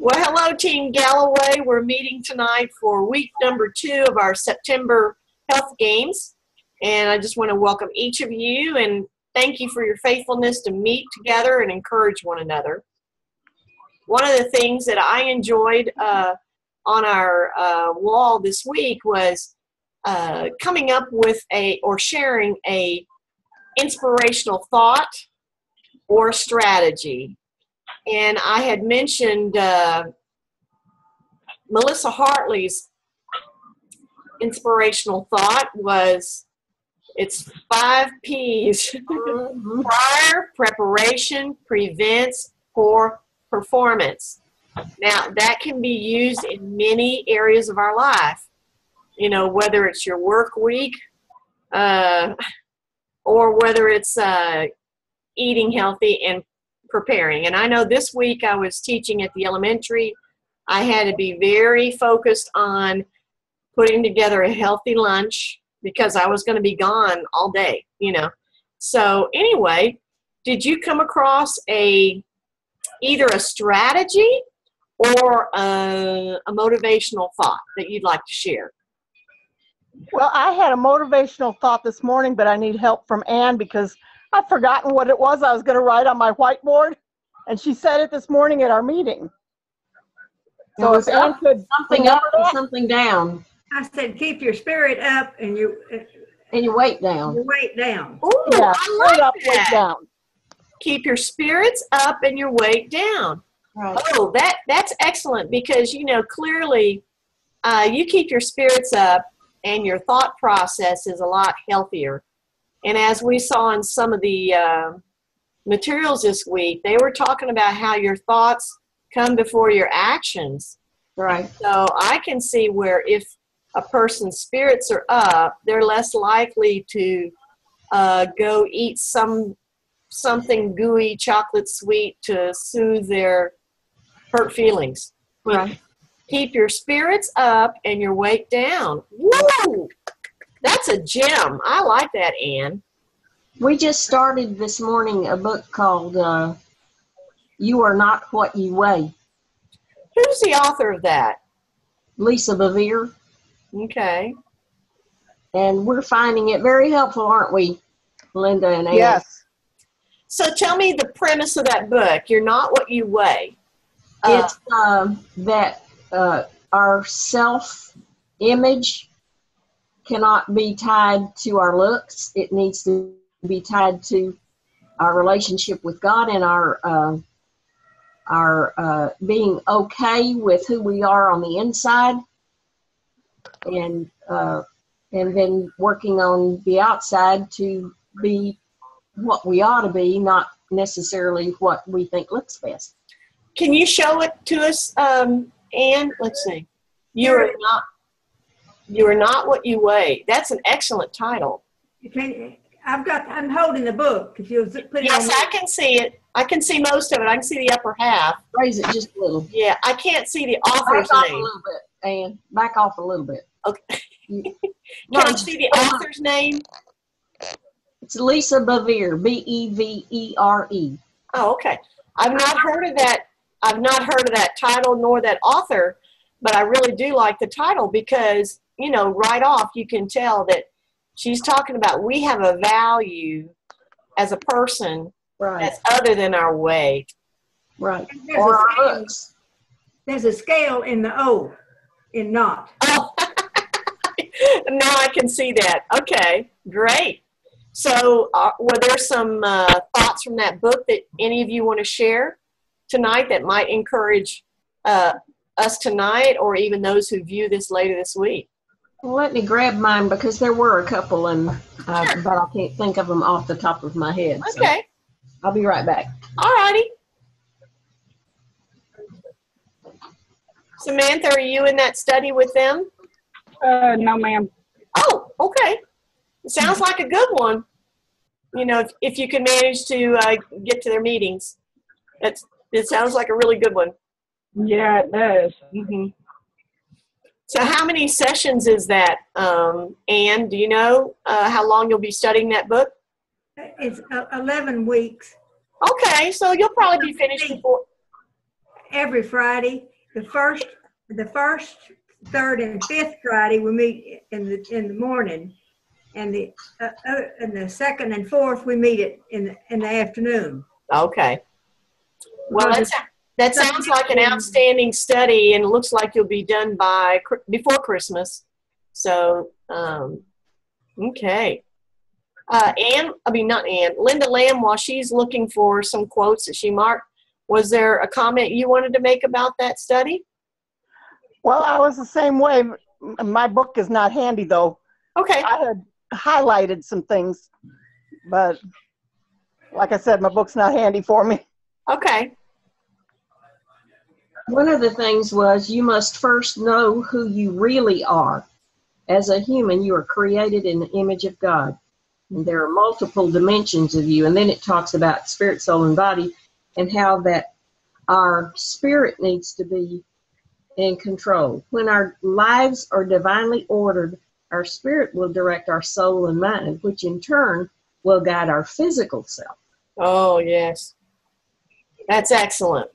Well, hello, Team Galloway. We're meeting tonight for week number 2 of our September Health Games. And I just want to welcome each of you and thank you for your faithfulness to meet together and encourage one another. One of the things that I enjoyed on our wall this week was coming up with sharing a inspirational thought or strategy. And I had mentioned Melissa Hartley's inspirational thought was, it's 5 P's. Prior, preparation, prevents, poor performance. Now, that can be used in many areas of our life. You know, whether it's your work week or whether it's eating healthy and preparing. And I know this week I was teaching at the elementary. I had to be very focused on putting together a healthy lunch because I was going to be gone all day, you know. So anyway, did you come across either a strategy or a motivational thought that you'd like to share? Well, I had a motivational thought this morning, but I need help from Ann because I've forgotten what it was I was going to write on my whiteboard, and she said it this morning at our meeting. So if Ann could something up and something down. I said, keep your spirit up and your weight down. Your weight down. Ooh, yeah, I like up, that. weight down. Keep your spirits up and your weight down. Right. Oh, that's excellent because, you know, clearly you keep your spirits up and your thought process is a lot healthier. And as we saw in some of the materials this week, they were talking about how your thoughts come before your actions. Right. So I can see where if a person's spirits are up, they're less likely to go eat something gooey, chocolate sweet to soothe their hurt feelings. Right. Keep your spirits up and your weight down. Woo! That's a gem. I like that, Ann. We just started this morning a book called You Are Not What You Weigh. Who's the author of that? Lisa Bevere. Okay. And we're finding it very helpful, aren't we, Linda and Ann? Yes. So tell me the premise of that book. You're not what you weigh. It's that our self-image cannot be tied to our looks. It needs to be tied to our relationship with God and our being okay with who we are on the inside, and then working on the outside to be what we ought to be, not necessarily what we think looks best. Can you show it to us, Ann? Let's see. You are not what you weigh. That's an excellent title. I'm holding the book. If you'll put it Yes, on. I can see it. I can see most of it. I can see the upper half. Raise it just a little. Yeah, I can't see the author's Back off a name. little bit, Ann. Back off a little bit. Okay. Can I see the author's name? It's Lisa Bevere, Bevere. Oh, okay. I've not heard of that. I've not heard of that title nor that author, but I really do like the title because, you know, right off you can tell that she's talking about we have a value as a person that's other than our weight. Right. Or our looks. There's a scale in the O, in not. Oh, now I can see that. Okay, great. So were there some thoughts from that book that any of you want to share tonight that might encourage us tonight or even those who view this later this week? Well, let me grab mine because there were a couple, and but I can't think of them off the top of my head. Okay. So I'll be right back. All righty. Samantha, are you in that study with them? No, ma'am. Oh, okay. It sounds like a good one. You know, if you can manage to get to their meetings. It sounds like a really good one. Yeah, it does. Mm-hmm. So how many sessions is that, Ann? Do you know how long you'll be studying that book? It's 11 weeks. Okay, so you'll probably be finished before. every Friday. The first, third, and fifth Friday we meet in the morning, and the second and fourth we meet it in the afternoon. Okay. Well, Because that sounds like an outstanding study, and it looks like you'll be done before Christmas. So, okay. Linda Lamb, while she's looking for some quotes that she marked, was there a comment you wanted to make about that study? Well, I was the same way. My book is not handy, though. Okay. I had highlighted some things, but like I said, my book's not handy for me. Okay. One of the things was you must first know who you really are. As a human, you are created in the image of God. And there are multiple dimensions of you. And then it talks about spirit, soul, and body, and how that our spirit needs to be in control. When our lives are divinely ordered, our spirit will direct our soul and mind, which in turn will guide our physical self. Oh, yes. That's excellent.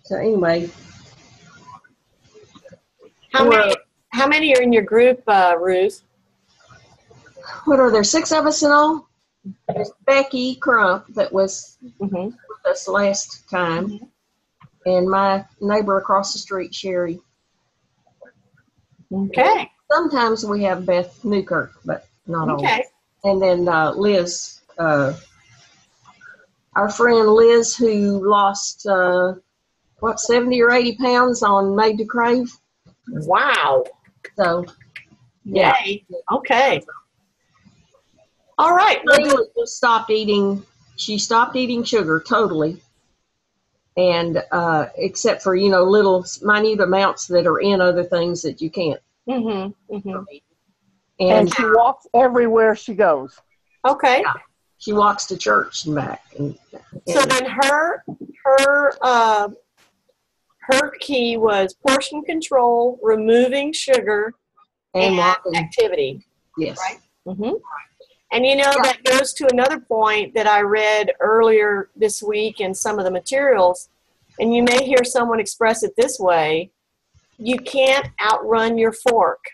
So anyway. How many are in your group, Ruth? What are there, 6 of us in all? There's Becky Crump that was with us last time, and my neighbor across the street, Sherry. Okay. Sometimes we have Beth Newkirk, but not always. Okay. And then Liz, our friend Liz, who lost 70 or 80 pounds on Made to Crave. Wow. So, yeah. Yay. Okay. All right. Layla just stopped eating. She stopped eating sugar totally, and except for little minute amounts that are in other things that you can't. And she walks everywhere she goes. Okay. Yeah, she walks to church and back. So then her key was portion control, removing sugar, and walking. activity. Yes. Right. And that goes to another point that I read earlier this week in some of the materials, and you may hear someone express it this way: you can't outrun your fork.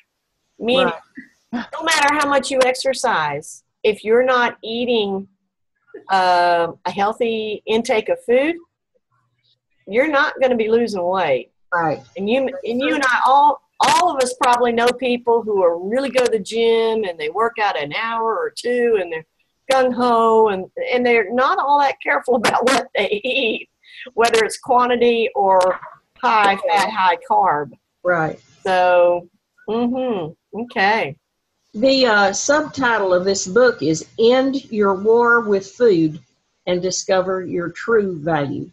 Meaning, no matter how much you exercise, if you're not eating a healthy intake of food, you're not going to be losing weight. Right. And you and I, all of us probably know people who are really go to the gym and they work out an hour or two and they're gung-ho and they're not all that careful about what they eat, whether it's quantity or high fat, high carb. Right. So, okay. The subtitle of this book is End Your War with Food and Discover Your True Value.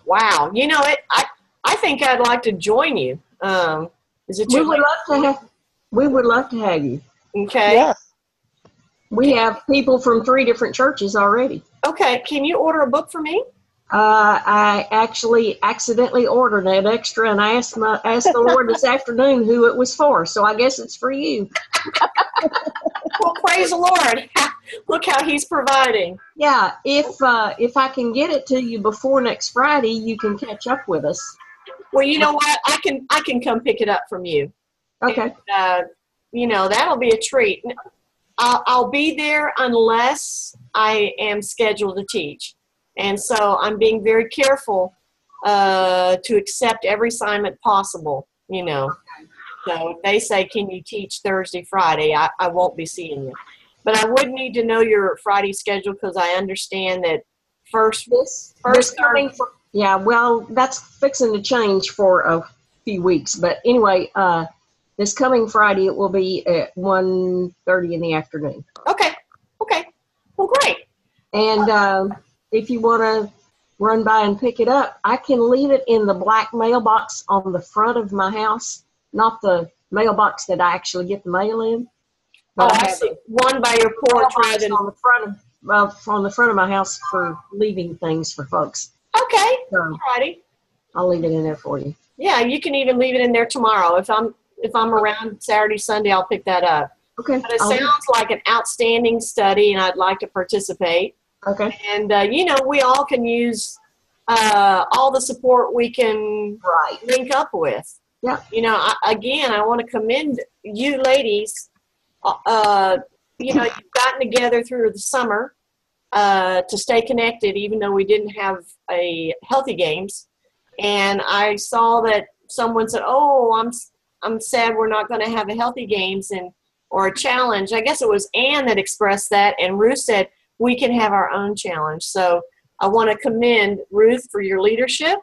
Wow. I think I'd like to join you. Is it we would love to have you. Okay. Yes. We have people from 3 different churches already. Okay. Can you order a book for me? I actually accidentally ordered an extra, and I asked the Lord this afternoon who it was for. So I guess it's for you. Well, praise the Lord. Look how He's providing. Yeah. If I can get it to you before next Friday, you can catch up with us. Well, you know what? I can come pick it up from you. Okay. And, that'll be a treat. I'll be there unless I am scheduled to teach. And so I'm being very careful to accept every assignment possible, So if they say, can you teach Thursday, Friday, I won't be seeing you. But I would need to know your Friday schedule because I understand that first coming. Yeah, well, that's fixing to change for a few weeks. But anyway, this coming Friday, it will be at 1:30 in the afternoon. Okay. Well, great. And if you want to run by and pick it up, I can leave it in the black mailbox on the front of my house, not the mailbox that I actually get the mail in. But I see. One by your porch rather than on the front of my house for leaving things for folks. Okay. So, alrighty. I'll leave it in there for you. Yeah, you can even leave it in there tomorrow. If I'm around Saturday, Sunday, I'll pick that up. Okay. But it sounds like an outstanding study, and I'd like to participate. Okay. And we all can use all the support we can Right. link up with. Yeah. You know, I want to commend you ladies. You know, you've gotten together through the summer to stay connected, even though we didn't have a Healthy Games. And I saw that someone said, "Oh, I'm sad we're not going to have a Healthy Games or a challenge." I guess it was Ann that expressed that, and Ruth said we can have our own challenge. So I want to commend Ruth for your leadership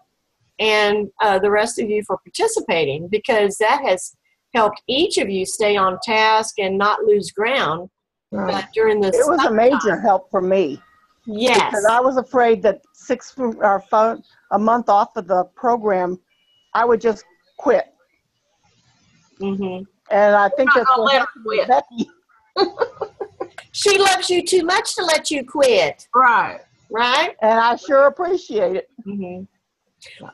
and the rest of you for participating, because that has helped each of you stay on task and not lose ground during this. It was a major help for me. Yes. Because I was afraid that a month off of the program, I would just quit. Mm-hmm. And I think that's what let happened with Becky. She loves you too much to let you quit. Right. Right? And I sure appreciate it. Mm-hmm.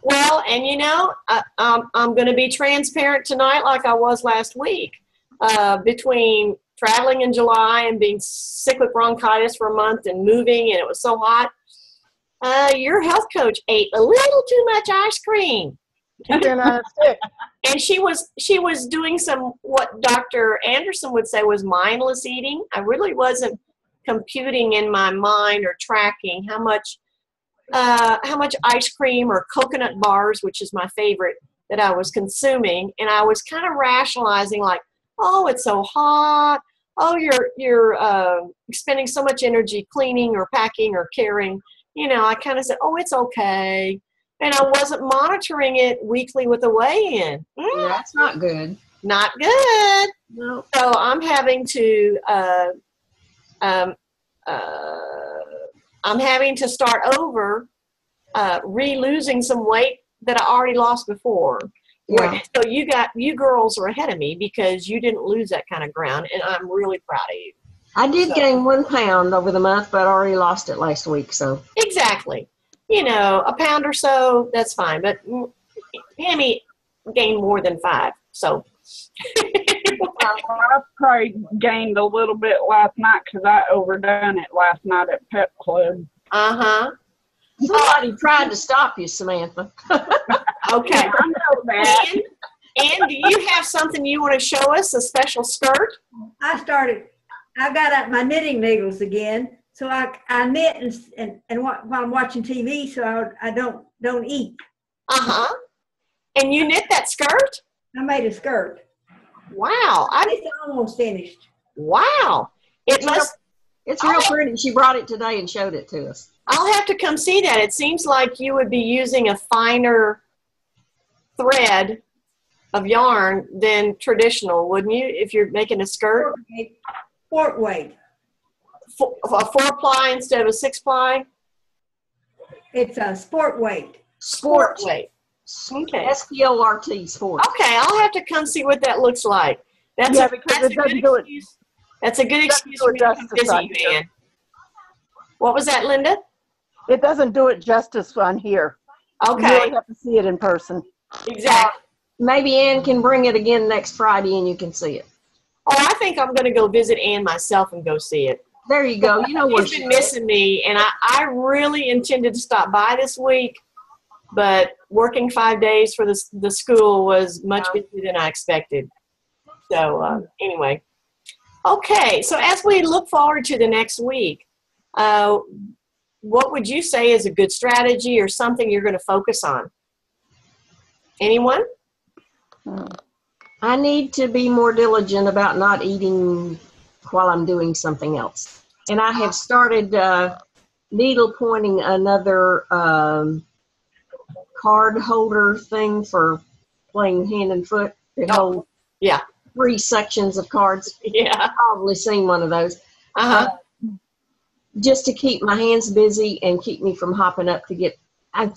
Well, and you know, I'm going to be transparent tonight like I was last week. Between traveling in July and being sick with bronchitis for a month and moving, and it was so hot, your health coach ate a little too much ice cream. And she was doing some, what Dr. Anderson would say was mindless eating. I really wasn't computing in my mind or tracking how much ice cream or coconut bars, which is my favorite, that I was consuming. And I was kind of rationalizing like, oh, it's so hot. Oh, you're expending so much energy cleaning or packing or carrying. You know, I kind of said, oh, it's okay. And I wasn't monitoring it weekly with a weigh-in. Yeah, that's not good. Not good. No. So I'm having to start over, re-losing some weight that I already lost before. Yeah. So you girls are ahead of me because you didn't lose that kind of ground, and I'm really proud of you. I did gain 1 pound over the month, but I already lost it last week. So exactly, you know, a pound or so, that's fine. But Tammy gained more than 5, so. I probably gained a little bit last night because I overdone it last night at Pep Club. Somebody tried to stop you, Samantha. Okay. I know that. And do you have something you want to show us, a special skirt? I got out my knitting needles again, so I knit and while I'm watching TV, so I don't eat. And you knit that skirt? I made a skirt. Wow. It's almost finished. Wow. It's real pretty. She brought it today and showed it to us. I'll have to come see that. It seems like you would be using a finer thread of yarn than traditional, wouldn't you, if you're making a skirt? Sport weight. A 4-ply instead of a 6-ply? It's a sport weight. Sport weight. Okay. SPORT, sport. Okay, I'll have to come see what that looks like. That's a good excuse. That's a good excuse for me to come visit you, Ann. What was that, Linda? It doesn't do it justice on here. Okay. You really have to see it in person. Exactly. Maybe Ann can bring it again next Friday and you can see it. Oh, I think I'm going to go visit Ann myself and go see it. There you go. You know where she's been missing me, and I really intended to stop by this week, but working 5 days for the school was much busier than I expected. So anyway, okay. So as we look forward to the next week, what would you say is a good strategy or something you're going to focus on? Anyone? I need to be more diligent about not eating while I'm doing something else. And I have started needle pointing another card holder thing for playing hand and foot. It holds 3 sections of cards. Yeah. I've probably seen one of those. Just to keep my hands busy and keep me from hopping up to get. I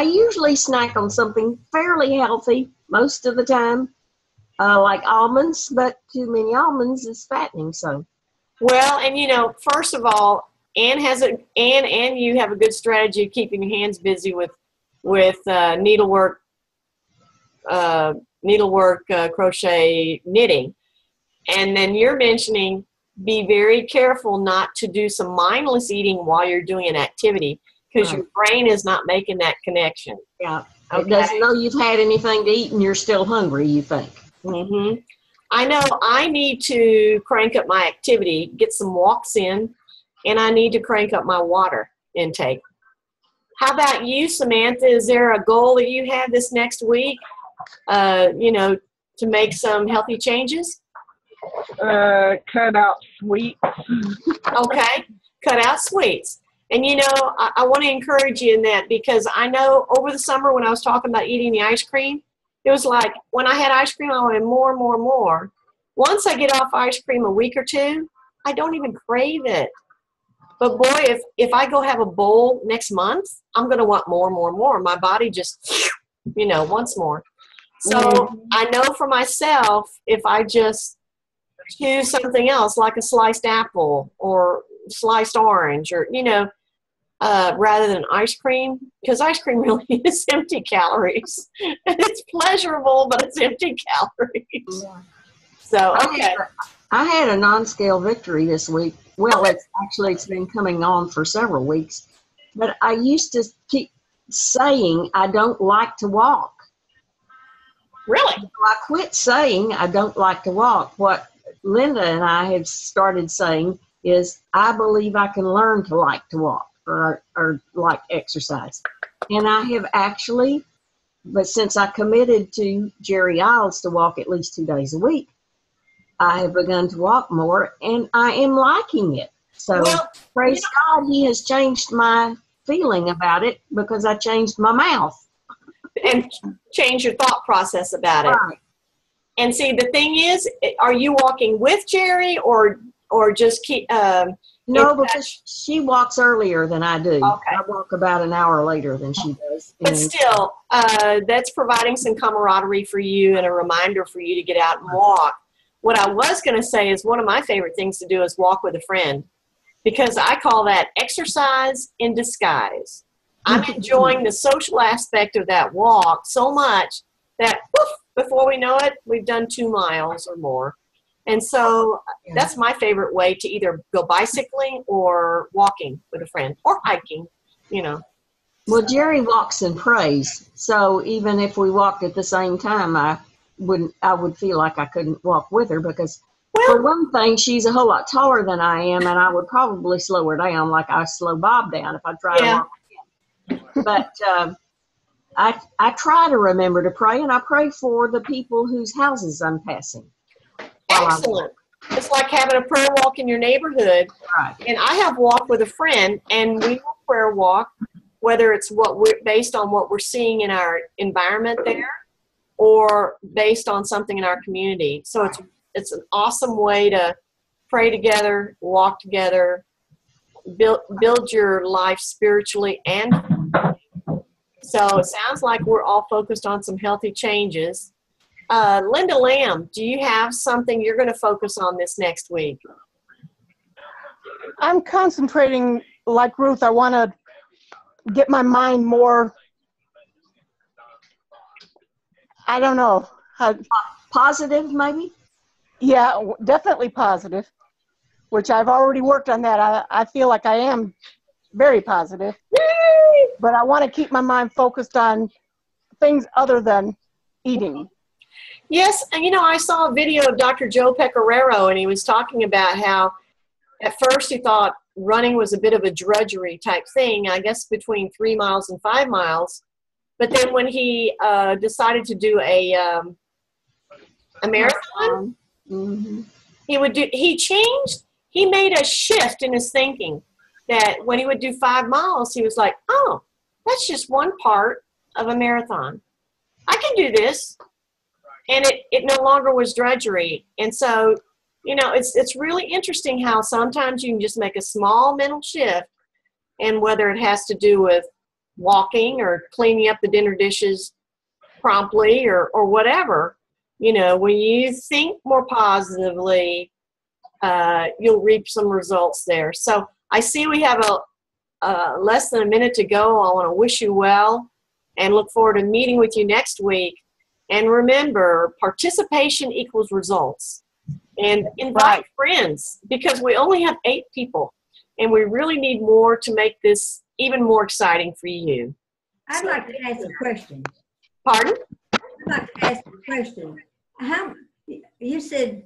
usually snack on something fairly healthy most of the time, like almonds, but too many almonds is fattening. So, well, and you know, first of all, Ann and you have a good strategy of keeping your hands busy with needlework, crochet, knitting, and then you're mentioning be very careful not to do some mindless eating while you're doing an activity, because your brain is not making that connection. Yeah. Okay. It doesn't know you've had anything to eat and you're still hungry, you think. Mm-hmm. I know I need to crank up my activity, get some walks in, and I need to crank up my water intake. How about you, Samantha? Is there a goal that you have this next week, to make some healthy changes? Cut out sweets. Okay, cut out sweets. And I want to encourage you in that, because I know over the summer when I was talking about eating the ice cream, it was like when I had ice cream, I wanted more and more and more. Once I get off ice cream a week or two, I don't even crave it. But boy, if I go have a bowl next month, I'm going to want more and more and more. My body just, wants more. So I know for myself, if I just choose something else like a sliced apple or sliced orange or, rather than ice cream, because ice cream really is empty calories. It's pleasurable, but it's empty calories. Yeah. So, okay. I had a non-scale victory this week. Well, it's been coming on for several weeks. But I used to keep saying I don't like to walk. Really? So I quit saying I don't like to walk. What Linda and I have started saying is I believe I can learn to like to walk or like exercise. And I have actually, but since I committed to Jerry Isles to walk at least 2 days a week, I have begun to walk more, and I am liking it. So, praise God, he has changed my feeling about it because I changed my mouth. And change your thought process about it. Right. And see, the thing is, are you walking with Jerry or just keep? No, because she walks earlier than I do. Okay. I walk about an hour later than she does. But still, that's providing some camaraderie for you and a reminder for you to get out and walk. What I was going to say is one of my favorite things to do is walk with a friend, because I call that exercise in disguise. I'm enjoying the social aspect of that walk so much that before we know it, we've done 2 miles or more. And so that's my favorite way to either go bicycling or walking with a friend or hiking, Well, Jerry walks and prays. So even if we walked at the same time, I would feel like I couldn't walk with her because, for one thing, she's a whole lot taller than I am, and I would probably slow her down like I slow Bob down if I tried to walk with him. But I try to remember to pray, and I pray for the people whose houses I'm passing. Excellent. It's like having a prayer walk in your neighborhood. Right. And I have walked with a friend, and we will prayer walk, whether it's based on what we're seeing in our environment there, or based on something in our community. So it's an awesome way to pray together, walk together, build your life spiritually. And so it sounds like we're all focused on some healthy changes. Linda Lamb, do you have something you're going to focus on this next week? I'm concentrating like Ruth. I want to get my mind more, I don't know. Positive, maybe? Yeah, definitely positive, which I've already worked on that. I feel like I am very positive. Yay! But I want to keep my mind focused on things other than eating. Yes, and I saw a video of Dr. Joe Pecoraro, and he was talking about how at first he thought running was a bit of a drudgery type thing, I guess between 3 miles and 5 miles. But then when he decided to do a marathon, he made a shift in his thinking that when he would do 5 miles, he was like, oh, that's just one part of a marathon. I can do this. And it no longer was drudgery. And so, it's really interesting how sometimes you can just make a small mental shift, and whether it has to do with walking or cleaning up the dinner dishes promptly or whatever, when you think more positively, you'll reap some results there. So I see we have less than a minute to go. I want to wish you well and look forward to meeting with you next week. And remember, participation equals results. And invite friends, because we only have 8 people. And we really need more to make this even more exciting for you. I'd like to ask a question. Pardon? I'd like to ask a question. You said